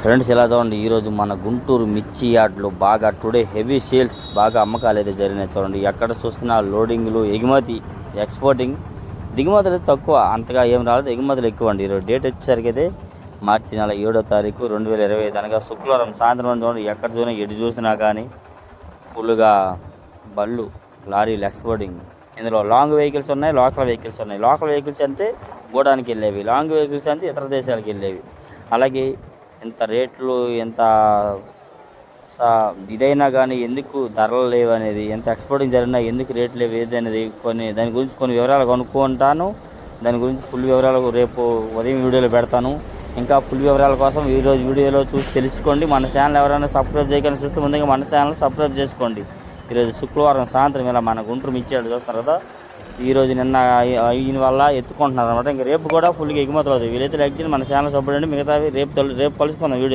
Friends ఇలా చూడండి, ఈరోజు మన గుంటూరు మిర్చి యార్డ్లో బాగా టుడే హెవీ సేల్స్, బాగా అమ్మకాలు అయితే జరిగినాయి. చూడండి ఎక్కడ చూస్తున్నా లోడింగ్లు, ఎగుమతి, ఎక్స్పోర్టింగ్. దిగుమతులు తక్కువ, అంతగా ఏం రాలేదు, ఎగుమతులు ఎక్కువ అండి. ఈరోజు డేట్ వచ్చేసరికి అయితే మార్చి నెల 7వ తారీఖు 2025 అనగా శుక్రవారం సాయంత్రం. చూడండి ఎక్కడ చూసినా, ఎటు చూసినా కానీ ఫుల్గా బళ్ళు, లారీలు ఎక్స్పోర్టింగ్. ఇందులో లాంగ్ వెహికల్స్ ఉన్నాయి, లోకల్ వెహికల్స్ ఉన్నాయి. లోకల్ వెహికల్స్ అంటే గోడానికి వెళ్ళేవి, లాంగ్ వెహికల్స్ అంటే ఇతర దేశాలకు వెళ్ళేవి. అలాగే ఎంత రేట్లు, ఎంత ఇదైనా కానీ ఎందుకు ధరలు లేవు అనేది, ఎంత ఎక్స్పోర్టింగ్ జరిగినా ఎందుకు రేట్లు లేవు ఏది అనేది దాని గురించి కొన్ని వివరాలు కనుక్కుంటాను. దాని గురించి ఫుల్ వివరాలు రేపు ఉదయం వీడియోలో పెడతాను. ఇంకా ఫుల్ వివరాల కోసం ఈరోజు వీడియోలో చూసి తెలుసుకోండి. మన ఛానల్ ఎవరైనా సబ్స్క్రైబ్ చేయకుండా చూస్తే ముందుగా మన ఛానల్ సబ్స్క్రైబ్ చేసుకోండి. ఈరోజు శుక్రవారం సాయంత్రం ఇలా మన గుంటూరు మిర్చి యార్డ్ చూస్తారు కదా, ఈరోజు నిన్న అయిన వల్ల ఎత్తుకుంటున్నారు అనమాట. ఇంకా రేపు కూడా ఫుల్గా ఎగుమతులు అవుతాయి. వీలైతే లైక్ చేయండి, మన ఛానల్ సపోర్ట్ అండి. మిగతావి రేపు కలుసుకుందాం వీడియో.